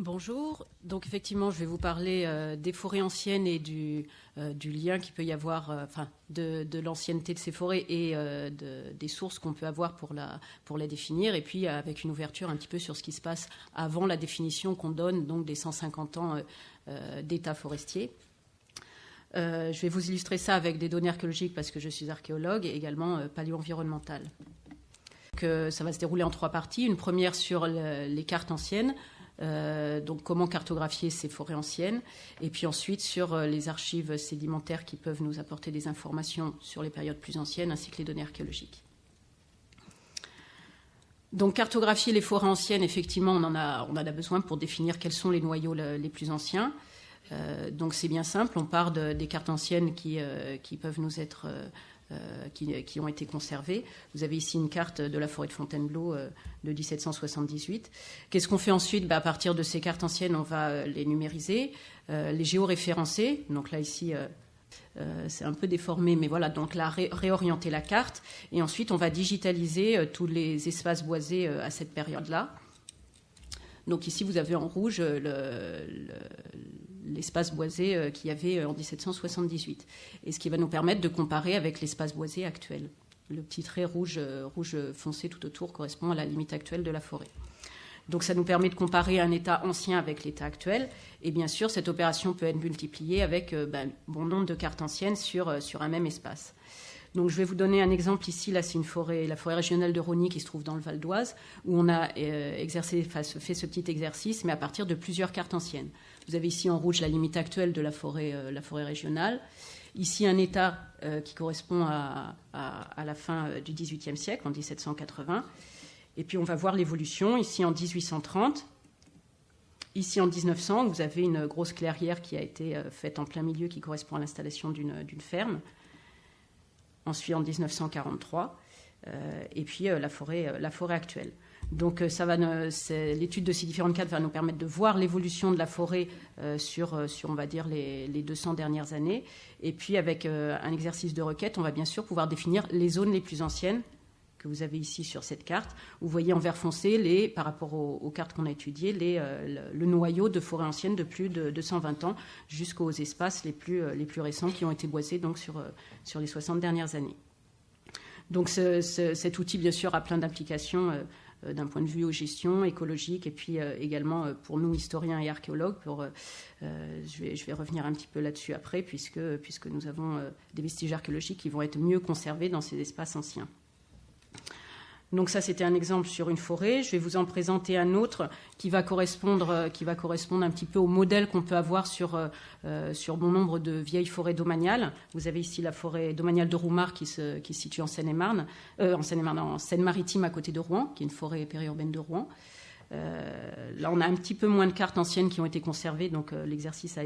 Bonjour. Donc effectivement, je vais vous parler des forêts anciennes et du lien qu'il peut y avoir, de l'ancienneté de ces forêts et des sources qu'on peut avoir pour les définir, et puis avec une ouverture un petit peu sur ce qui se passe avant la définition qu'on donne donc des 150 ans d'état forestier. Je vais vous illustrer ça avec des données archéologiques parce que je suis archéologue et également paléo-environnementale. Ça va se dérouler en 3 parties. Une première sur les cartes anciennes. Donc comment cartographier ces forêts anciennes, et puis ensuite sur les archives sédimentaires qui peuvent nous apporter des informations sur les périodes plus anciennes ainsi que les données archéologiques. Donc cartographier les forêts anciennes, effectivement on en a besoin pour définir quels sont les noyaux les plus anciens. Donc c'est bien simple, on part des cartes anciennes qui peuvent nous être qui ont été conservées. Vous avez ici une carte de la forêt de Fontainebleau de 1778. Qu'est-ce qu'on fait ensuite ? À partir de ces cartes anciennes, on va les numériser, les géoréférencer. Donc là, ici, c'est un peu déformé, mais voilà, donc là, réorienter la carte. Et ensuite, on va digitaliser tous les espaces boisés à cette période-là. Donc ici, vous avez en rouge l'espace boisé qu'il y avait en 1778. Et ce qui va nous permettre de comparer avec l'espace boisé actuel. Le petit trait rouge foncé tout autour correspond à la limite actuelle de la forêt. Donc ça nous permet de comparer un état ancien avec l'état actuel. Et bien sûr, cette opération peut être multipliée avec bon nombre de cartes anciennes sur un même espace. Donc, je vais vous donner un exemple ici. Là, c'est la forêt régionale de Rosny qui se trouve dans le Val d'Oise, où on a fait ce petit exercice, mais à partir de plusieurs cartes anciennes. Vous avez ici en rouge la limite actuelle de la forêt régionale. Ici, un état qui correspond à la fin du XVIIIe siècle, en 1780. Et puis, on va voir l'évolution. Ici, en 1830. Ici, en 1900, vous avez une grosse clairière qui a été faite en plein milieu, qui correspond à l'installation d'une ferme. Ensuite, en 1943, et puis la forêt actuelle. Donc, l'étude de ces différentes cartes va nous permettre de voir l'évolution de la forêt sur on va dire, les 200 dernières années. Et puis, avec un exercice de requête, on va bien sûr pouvoir définir les zones les plus anciennes que vous avez ici sur cette carte. Vous voyez en vert foncé, par rapport aux cartes qu'on a étudiées, le noyau de forêt ancienne de plus de 220 ans jusqu'aux espaces les plus récents qui ont été boisés donc, sur les 60 dernières années. Donc cet outil, bien sûr, a plein d'applications d'un point de vue gestion écologique et puis également pour nous, historiens et archéologues. Je vais revenir un petit peu là-dessus après puisque nous avons des vestiges archéologiques qui vont être mieux conservés dans ces espaces anciens. Donc ça, c'était un exemple sur une forêt. Je vais vous en présenter un autre qui va correspondre un petit peu au modèle qu'on peut avoir sur bon nombre de vieilles forêts domaniales. Vous avez ici la forêt domaniale de Roumare qui se situe en Seine-et-Marne, en Seine-Maritime à côté de Rouen, qui est une forêt périurbaine de Rouen. Là, on a un petit peu moins de cartes anciennes qui ont été conservées, donc l'exercice a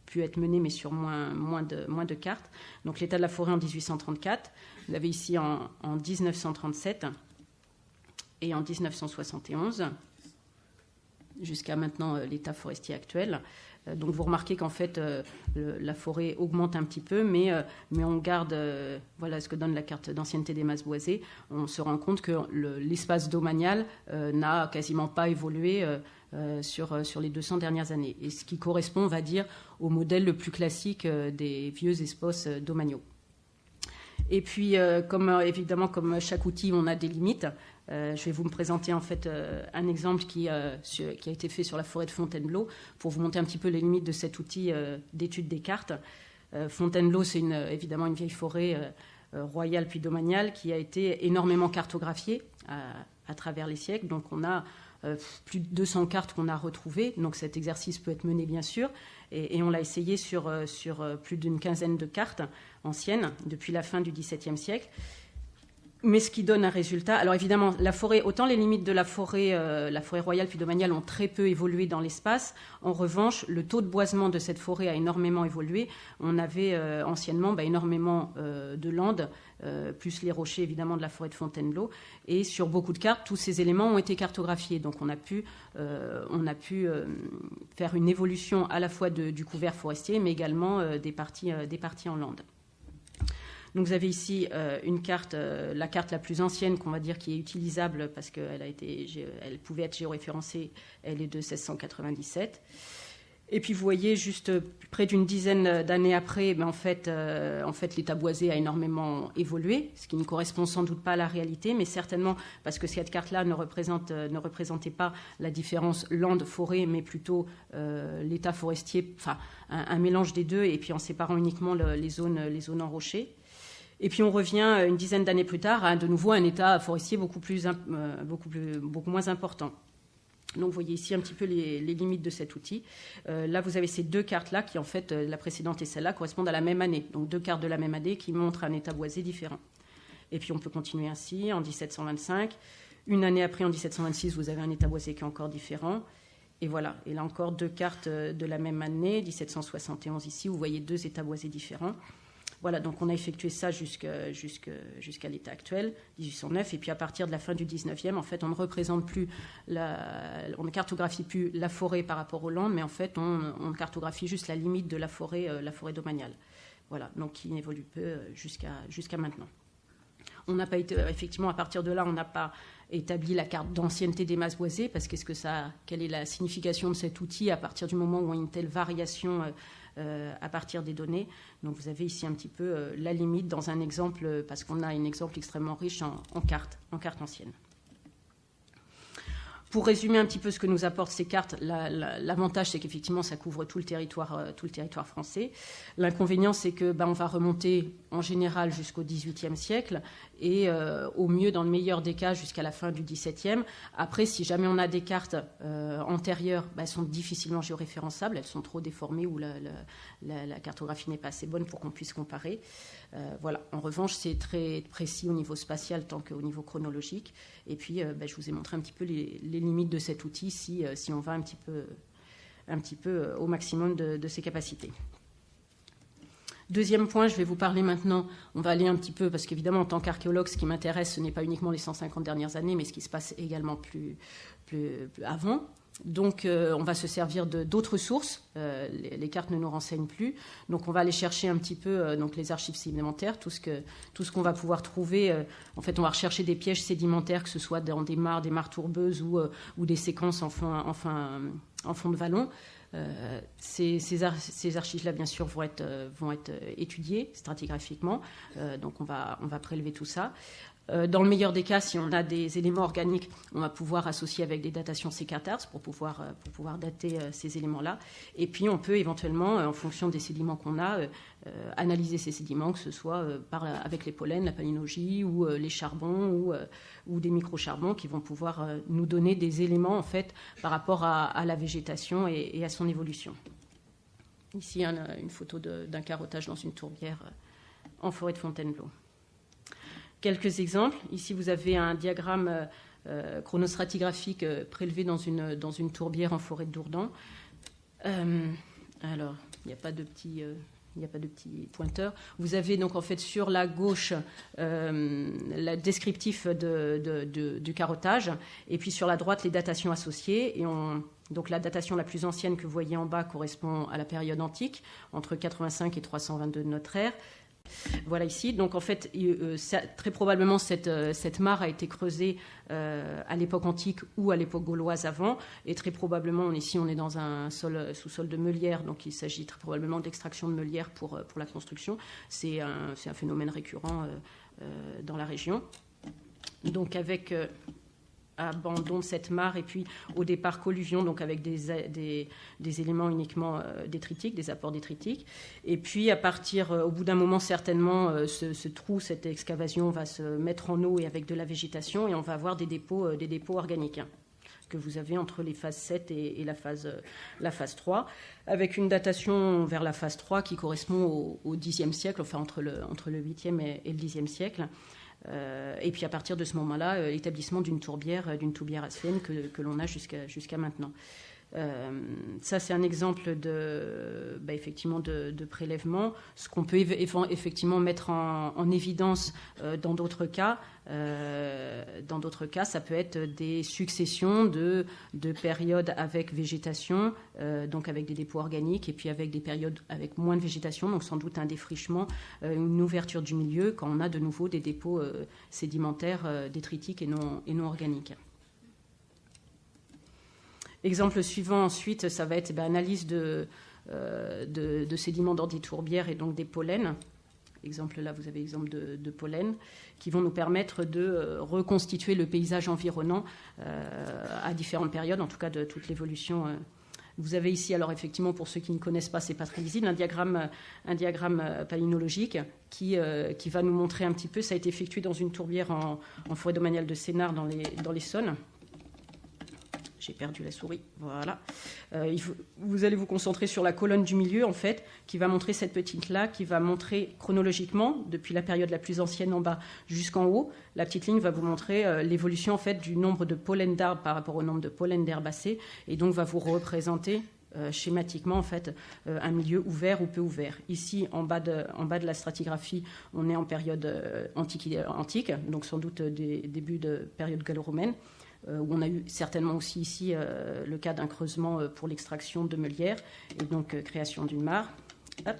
pu être mené, mais sur moins de cartes. Donc l'état de la forêt en 1834. Vous l'avez ici en 1937 et en 1971, jusqu'à maintenant l'état forestier actuel. Donc vous remarquez qu'en fait la forêt augmente un petit peu, mais on garde, voilà ce que donne la carte d'ancienneté des masses boisées. On se rend compte que l'espace domanial n'a quasiment pas évolué sur les 200 dernières années. Et ce qui correspond, on va dire, au modèle le plus classique des vieux espaces domaniaux. Et puis, évidemment, comme chaque outil, on a des limites. Je vais vous présenter en fait un exemple qui a été fait sur la forêt de Fontainebleau pour vous montrer un petit peu les limites de cet outil d'étude des cartes. Fontainebleau, c'est évidemment une vieille forêt royale puis domaniale qui a été énormément cartographiée à travers les siècles. Donc, on a plus de 200 cartes qu'on a retrouvées. Donc, cet exercice peut être mené, bien sûr. Et on l'a essayé sur plus d'une quinzaine de cartes anciennes depuis la fin du XVIIe siècle. Mais ce qui donne un résultat... Alors évidemment, la forêt, autant les limites de la forêt royale puis domaniale ont très peu évolué dans l'espace. En revanche, le taux de boisement de cette forêt a énormément évolué. On avait anciennement énormément de landes, plus les rochers évidemment de la forêt de Fontainebleau. Et sur beaucoup de cartes, tous ces éléments ont été cartographiés. Donc on a pu faire une évolution à la fois du couvert forestier, mais également des parties en landes. Donc vous avez ici une carte, la carte la plus ancienne qu'on va dire qui est utilisable parce elle pouvait être géoréférencée, elle est de 1697. Et puis vous voyez juste près d'une dizaine d'années après, en fait l'état boisé a énormément évolué, ce qui ne correspond sans doute pas à la réalité, mais certainement parce que cette carte-là ne représentait pas la différence lande-forêt, mais plutôt l'état forestier, enfin un mélange des deux, et puis en séparant uniquement les zones enrochées. Et puis on revient une dizaine d'années plus tard à de nouveau un état forestier beaucoup moins important. Donc vous voyez ici un petit peu les limites de cet outil. Là, vous avez ces deux cartes-là qui, en fait, la précédente et celle-là, correspondent à la même année. Donc deux cartes de la même année qui montrent un état boisé différent. Et puis on peut continuer ainsi, en 1725. Une année après, en 1726, vous avez un état boisé qui est encore différent. Et voilà. Et là encore, deux cartes de la même année, 1771 ici, vous voyez deux états boisés différents. Voilà, donc on a effectué ça jusqu'à l'état actuel, 1809, et puis à partir de la fin du 19e, en fait, on ne représente plus, on ne cartographie plus la forêt par rapport aux landes, mais en fait, on cartographie juste la limite de la forêt domaniale. Voilà, donc qui évolue peu jusqu'à maintenant. On n'a pas été, effectivement, à partir de là, on n'a pas établi la carte d'ancienneté des masses boisées, parce que quelle est la signification de cet outil à partir du moment où il y a une telle variation à partir des données. Donc vous avez ici un petit peu la limite dans un exemple, parce qu'on a un exemple extrêmement riche en cartes anciennes. Pour résumer un petit peu ce que nous apportent ces cartes, l'avantage c'est qu'effectivement ça couvre tout le territoire français. L'inconvénient c'est que on va remonter en général jusqu'au XVIIIe siècle et au mieux, dans le meilleur des cas, jusqu'à la fin du XVIIe. Après, si jamais on a des cartes antérieures, elles sont difficilement géoréférençables, elles sont trop déformées ou la cartographie n'est pas assez bonne pour qu'on puisse comparer. Voilà. En revanche, c'est très précis au niveau spatial tant qu'au niveau chronologique. Et puis, je vous ai montré un petit peu les limites de cet outil si on va un petit peu au maximum de ses capacités. Deuxième point, je vais vous parler maintenant, on va aller un petit peu, parce qu'évidemment, en tant qu'archéologue, ce qui m'intéresse, ce n'est pas uniquement les 150 dernières années, mais ce qui se passe également plus avant. Donc, on va se servir d'autres sources. Les cartes ne nous renseignent plus. Donc, on va aller chercher un petit peu les archives sédimentaires, tout ce qu'on va pouvoir trouver. En fait, on va rechercher des pièges sédimentaires, que ce soit dans des mares tourbeuses ou des séquences en fond de vallon. Ces archives-là, bien sûr, vont être étudiées stratigraphiquement. Donc, on va prélever tout ça. Dans le meilleur des cas, si on a des éléments organiques, on va pouvoir associer avec des datations séquatars pour pouvoir dater ces éléments-là. Et puis, on peut éventuellement, en fonction des sédiments qu'on a, analyser ces sédiments, que ce soit avec les pollens, la palynologie ou les charbons ou des microcharbons qui vont pouvoir nous donner des éléments en fait par rapport à la végétation et à son évolution. Ici, une photo d'un carottage dans une tourbière en forêt de Fontainebleau. Quelques exemples. Ici, vous avez un diagramme chronostratigraphique prélevé dans une tourbière en forêt de Dourdan. Alors, il n'y a pas de petit pointeur. Vous avez donc en fait sur la gauche le descriptif du carottage et puis sur la droite les datations associées. Donc la datation la plus ancienne que vous voyez en bas correspond à la période antique, entre 85 et 322 de notre ère. Voilà ici. Donc en fait, très probablement cette mare a été creusée à l'époque antique ou à l'époque gauloise avant, et très probablement ici on est dans un sous-sol de meulière, donc il s'agit très probablement d'extraction de meulière pour la construction. C'est un phénomène récurrent dans la région. Donc avec abandon de cette mare et puis au départ colluvion, donc avec des éléments uniquement détritiques, des apports détritiques. Et puis au bout d'un moment certainement, ce trou, cette excavation va se mettre en eau et avec de la végétation et on va avoir des dépôts organiques que vous avez entre les phases 7 et la phase 3, avec une datation vers la phase 3 qui correspond au Xe siècle, enfin entre le 8e et le Xe siècle. Et puis à partir de ce moment-là, l'établissement d'une tourbière asséenne que l'on a jusqu'à maintenant. Ça, c'est un exemple effectivement de prélèvement. Ce qu'on peut effectivement mettre en évidence dans d'autres cas, ça peut être des successions de périodes avec végétation, donc avec des dépôts organiques, et puis avec des périodes avec moins de végétation, donc sans doute un défrichement, une ouverture du milieu quand on a de nouveau des dépôts sédimentaires détritiques et non organiques. Exemple suivant ensuite, ça va être analyse de sédiments d'orditourbières et donc des pollens. Exemple là, vous avez exemple de pollen qui vont nous permettre de reconstituer le paysage environnant à différentes périodes, en tout cas de toute l'évolution. Vous avez ici, alors effectivement, pour ceux qui ne connaissent pas, c'est pas très visible, un diagramme palynologique qui va nous montrer un petit peu. Ça a été effectué dans une tourbière en forêt domaniale de Sénart dans les Saônes. J'ai perdu la souris, voilà. Vous allez vous concentrer sur la colonne du milieu, en fait, qui va montrer cette petite-là, qui va montrer chronologiquement, depuis la période la plus ancienne en bas jusqu'en haut. La petite ligne va vous montrer l'évolution, en fait, du nombre de pollen d'arbres par rapport au nombre de pollen d'herbacées, et donc va vous représenter schématiquement, en fait, un milieu ouvert ou peu ouvert. Ici, en bas de la stratigraphie, on est en période antique, donc sans doute des débuts de période gallo-romaine, où on a eu certainement aussi ici le cas d'un creusement pour l'extraction de meulières et donc création d'une mare. Hop.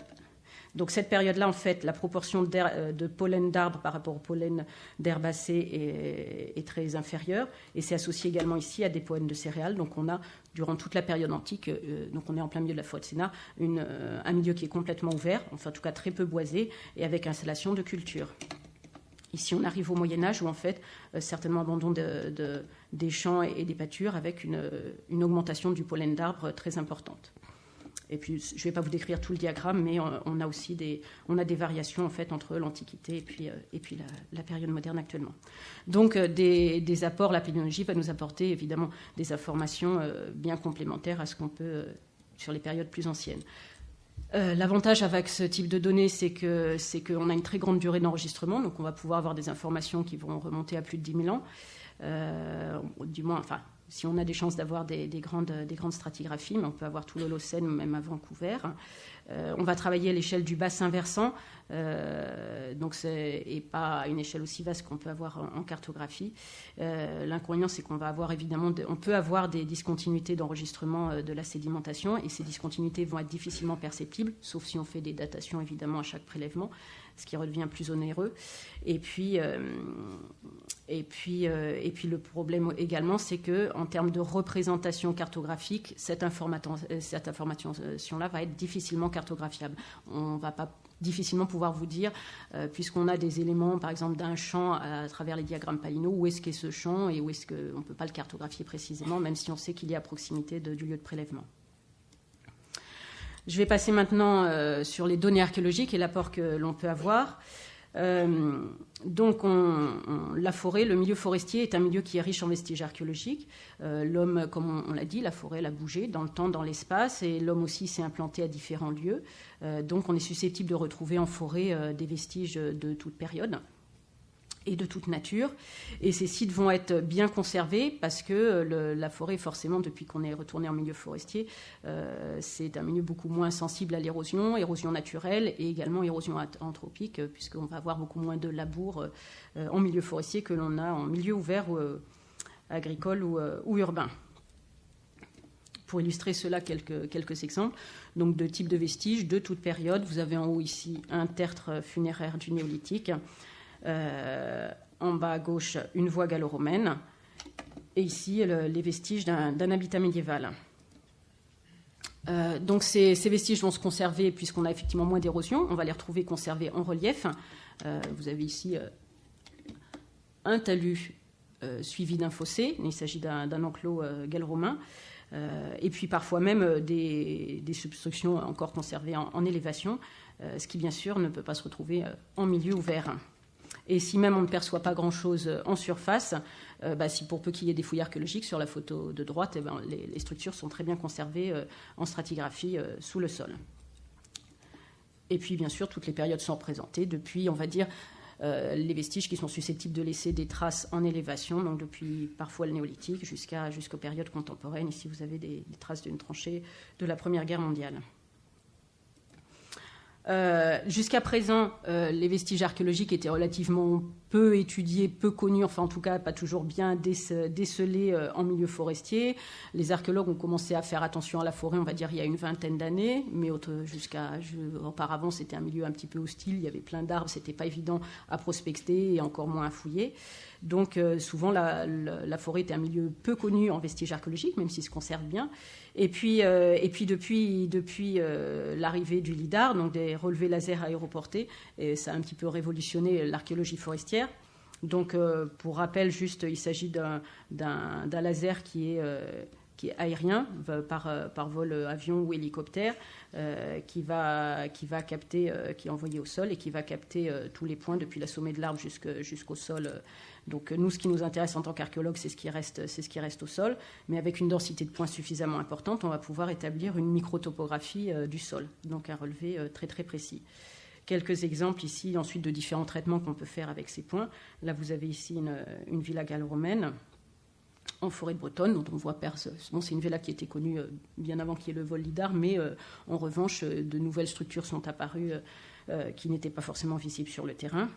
Donc cette période-là, en fait, la proportion de pollen d'arbres par rapport au pollen d'herbacées est très inférieure, et c'est associé également ici à des pollen de céréales. Donc on a, durant toute la période antique, donc on est en plein milieu de la forêt de Sénart, un milieu qui est complètement ouvert, enfin en tout cas très peu boisé, et avec installation de cultures. Ici, on arrive au Moyen-Âge où, en fait, certainement abandon des champs et des pâtures avec une augmentation du pollen d'arbres très importante. Et puis, je ne vais pas vous décrire tout le diagramme, mais on a aussi des variations, en fait, entre l'Antiquité et puis la période moderne actuellement. Donc, des apports, la palynologie va nous apporter, évidemment, des informations bien complémentaires à ce qu'on peut sur les périodes plus anciennes. L'avantage avec ce type de données, c'est qu'on a une très grande durée d'enregistrement, donc on va pouvoir avoir des informations qui vont remonter à plus de 10 000 ans, du moins, enfin, si on a des chances d'avoir des grandes stratigraphies, mais on peut avoir tout l'Holocène, même à Vancouver. On va travailler à l'échelle du bassin versant, et pas à une échelle aussi vaste qu'on peut avoir en cartographie. L'inconvénient, c'est qu'on va avoir évidemment, on peut avoir des discontinuités d'enregistrement de la sédimentation, et ces discontinuités vont être difficilement perceptibles, sauf si on fait des datations évidemment à chaque prélèvement, ce qui redevient plus onéreux. Et puis le problème également, c'est que en termes de représentation cartographique, cette information-là va être difficilement cartographiable. On va pas difficilement pouvoir vous dire, puisqu'on a des éléments, par exemple, d'un champ à travers les diagrammes palyno, où est-ce qu'est ce champ et où est-ce qu'on ne peut pas le cartographier précisément, même si on sait qu'il est à proximité du lieu de prélèvement. Je vais passer maintenant sur les données archéologiques et l'apport que l'on peut avoir. Donc, la forêt, le milieu forestier est un milieu qui est riche en vestiges archéologiques. L'homme, comme on l'a dit, la forêt, elle a bougé dans le temps, dans l'espace, et l'homme aussi s'est implanté à différents lieux. Donc, on est susceptible de retrouver en forêt des vestiges de toute période et de toute nature. Et ces sites vont être bien conservés parce que la forêt, forcément, depuis qu'on est retourné en milieu forestier, c'est un milieu beaucoup moins sensible à l'érosion naturelle et également érosion anthropique, puisqu'on va avoir beaucoup moins de labour en milieu forestier que l'on a en milieu ouvert agricole ou urbain. Pour illustrer cela, quelques exemples donc de types de vestiges de toute période. Vous avez en haut ici un tertre funéraire du néolithique. En bas à gauche, une voie gallo-romaine, et ici les vestiges d'un habitat médiéval. Donc ces vestiges vont se conserver puisqu'on a effectivement moins d'érosion. On va les retrouver conservés en relief. Vous avez ici un talus suivi d'un fossé. Il s'agit d'un enclos gallo-romain. Et puis parfois même des substructions encore conservées en élévation, ce qui bien sûr ne peut pas se retrouver en milieu ouvert. Et si même on ne perçoit pas grand-chose en surface, si pour peu qu'il y ait des fouilles archéologiques sur la photo de droite, les structures sont très bien conservées en stratigraphie sous le sol. Et puis bien sûr, toutes les périodes sont représentées depuis, on va dire, les vestiges qui sont susceptibles de laisser des traces en élévation, donc depuis parfois le néolithique jusqu'aux périodes contemporaines. Ici, vous avez des traces d'une tranchée de la Première Guerre mondiale. Jusqu'à présent, les vestiges archéologiques étaient relativement peu étudiés, peu connus, enfin en tout cas pas toujours bien décelés en milieu forestier. Les archéologues ont commencé à faire attention à la forêt, on va dire, il y a une vingtaine d'années, mais auparavant c'était un milieu un petit peu hostile, il y avait plein d'arbres, c'était pas évident à prospecter et encore moins à fouiller. Donc souvent la forêt était un milieu peu connu en vestiges archéologiques, même s'il se conserve bien. Et puis depuis l'arrivée du LIDAR, donc des relevés laser aéroportés, et ça a un petit peu révolutionné l'archéologie forestière. Donc pour rappel, juste, il s'agit d'un laser qui est aérien par vol avion ou hélicoptère, qui va capter, qui est envoyé au sol et qui va capter tous les points depuis le sommet de l'arbre jusqu'au sol. Donc nous, ce qui nous intéresse en tant qu'archéologue, c'est ce qui reste au sol, mais avec une densité de points suffisamment importante, on va pouvoir établir une microtopographie du sol, donc un relevé très très précis. Quelques exemples ici ensuite de différents traitements qu'on peut faire avec ces points. Là, vous avez ici une villa gallo-romaine en forêt de Bretonne, dont on voit c'est une villa qui était connue bien avant qu'il y ait le vol LIDAR, mais en revanche, de nouvelles structures sont apparues qui n'étaient pas forcément visibles sur le terrain.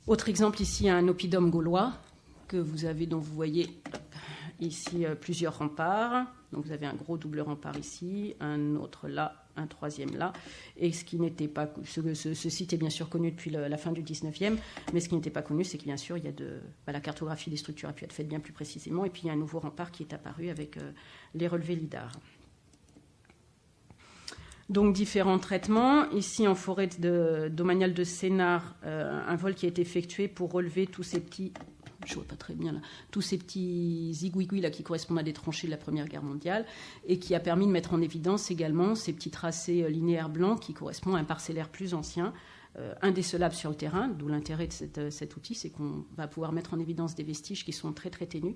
Autre exemple ici, un oppidum gaulois dont vous voyez ici plusieurs remparts. Donc vous avez un gros double rempart ici, un autre là, un troisième là. Et ce site est bien sûr connu depuis la fin du 19e, mais ce qui n'était pas connu, c'est que bien sûr, la cartographie des structures a pu être faite bien plus précisément, et puis il y a un nouveau rempart qui est apparu avec les relevés LIDAR. Donc différents traitements. Ici en forêt domaniale de Sénart, un vol qui a été effectué pour relever tous ces petits, je vois pas très bien là, tous ces petits zigouigouis là qui correspondent à des tranchées de la Première Guerre mondiale, et qui a permis de mettre en évidence également ces petits tracés linéaires blancs qui correspondent à un parcellaire plus ancien, indécelable sur le terrain, d'où l'intérêt de cet outil, c'est qu'on va pouvoir mettre en évidence des vestiges qui sont très très ténus.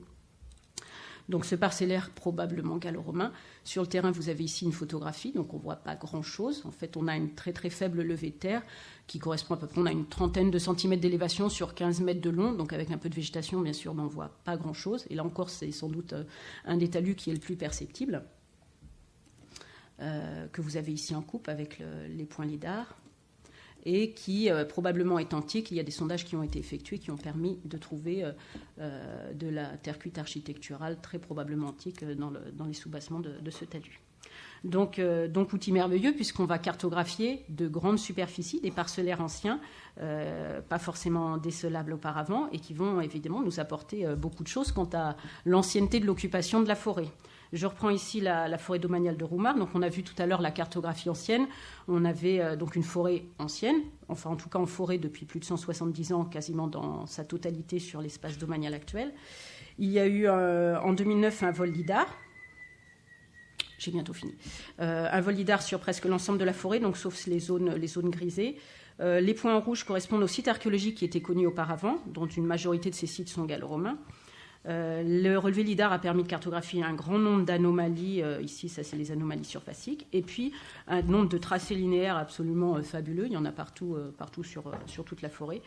Donc ce parcellaire probablement gallo-romain. Sur le terrain, vous avez ici une photographie, donc on ne voit pas grand-chose. En fait, on a une très très faible levée de terre qui correspond à peu près, on a une trentaine de centimètres d'élévation sur 15 mètres de long, donc avec un peu de végétation, bien sûr, mais on ne voit pas grand-chose. Et là encore, c'est sans doute un des talus qui est le plus perceptible, que vous avez ici en coupe avec les points LIDAR, et qui probablement est antique. Il y a des sondages qui ont été effectués qui ont permis de trouver de la terre cuite architecturale très probablement antique dans les soubassements de ce talus. Donc outil merveilleux, puisqu'on va cartographier de grandes superficies, des parcellaires anciens, pas forcément décelables auparavant, et qui vont évidemment nous apporter beaucoup de choses quant à l'ancienneté de l'occupation de la forêt. Je reprends ici la forêt domaniale de Roumare. Donc on a vu tout à l'heure la cartographie ancienne. On avait donc une forêt ancienne, enfin en tout cas en forêt depuis plus de 170 ans, quasiment dans sa totalité sur l'espace domanial actuel. Il y a eu en 2009 un vol LIDAR. J'ai bientôt fini. Un vol LIDAR sur presque l'ensemble de la forêt, donc sauf les zones grisées. Les points en rouge correspondent aux sites archéologiques qui étaient connus auparavant, dont une majorité de ces sites sont gallo-romains. Le relevé LIDAR a permis de cartographier un grand nombre d'anomalies. Ici, ça, c'est les anomalies surfaciques. Et puis, un nombre de tracés linéaires absolument fabuleux. Il y en a partout sur toute la forêt.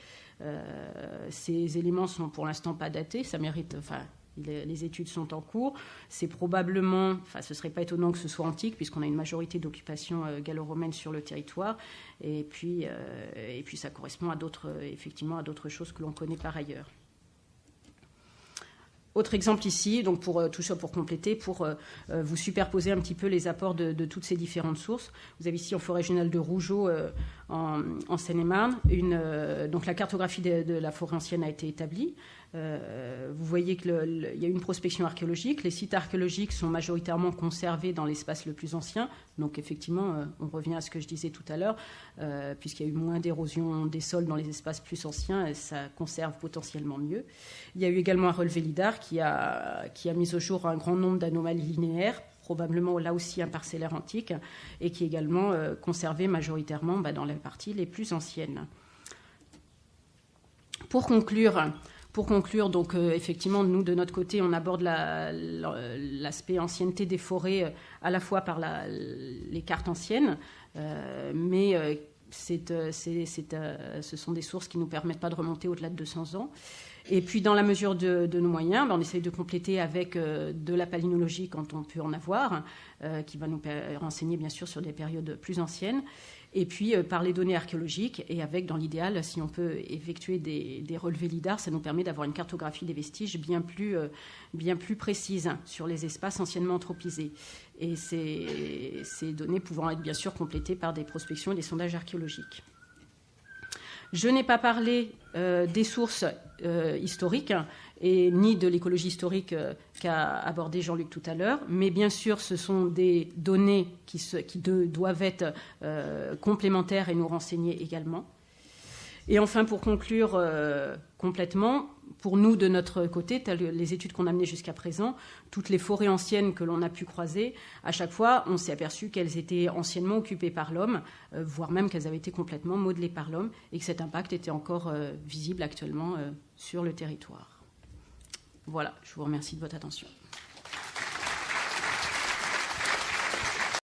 Ces éléments sont pour l'instant pas datés. Ça mérite... Les études sont en cours. C'est probablement, ce ne serait pas étonnant que ce soit antique, puisqu'on a une majorité d'occupation gallo-romaine sur le territoire. Et puis ça correspond à d'autres choses que l'on connaît par ailleurs. Autre exemple ici, donc tout ça pour compléter, pour vous superposer un petit peu les apports de toutes ces différentes sources. Vous avez ici en forêt régionale de Rougeot, en Seine-et-Marne, donc la cartographie de la forêt ancienne a été établie. Vous voyez qu'il y a une prospection archéologique. Les sites archéologiques sont majoritairement conservés dans l'espace le plus ancien. Donc effectivement, on revient à ce que je disais tout à l'heure, puisqu'il y a eu moins d'érosion des sols dans les espaces plus anciens, ça conserve potentiellement mieux. Il y a eu également un relevé LIDAR qui a mis au jour un grand nombre d'anomalies linéaires, probablement là aussi un parcellaire antique, et qui est également conservé majoritairement dans les parties les plus anciennes. Pour conclure, donc effectivement, nous, de notre côté, on aborde l'aspect ancienneté des forêts à la fois par les cartes anciennes, mais ce sont des sources qui ne nous permettent pas de remonter au-delà de 200 ans. Et puis, dans la mesure de nos moyens, on essaye de compléter avec de la palynologie quand on peut en avoir, qui va nous renseigner bien sûr sur des périodes plus anciennes. Et puis, par les données archéologiques, et avec, dans l'idéal, si on peut effectuer des relevés LIDAR, ça nous permet d'avoir une cartographie des vestiges bien plus précise sur les espaces anciennement anthropisés. Et ces données pouvant être bien sûr complétées par des prospections et des sondages archéologiques. Je n'ai pas parlé des sources historiques ni de l'écologie historique qu'a abordé Jean-Luc tout à l'heure, mais bien sûr ce sont des données qui doivent être complémentaires et nous renseigner également. Et enfin, pour conclure complètement, pour nous, de notre côté, les études qu'on a menées jusqu'à présent, toutes les forêts anciennes que l'on a pu croiser, à chaque fois, on s'est aperçu qu'elles étaient anciennement occupées par l'homme, voire même qu'elles avaient été complètement modelées par l'homme, et que cet impact était encore visible actuellement sur le territoire. Voilà, je vous remercie de votre attention.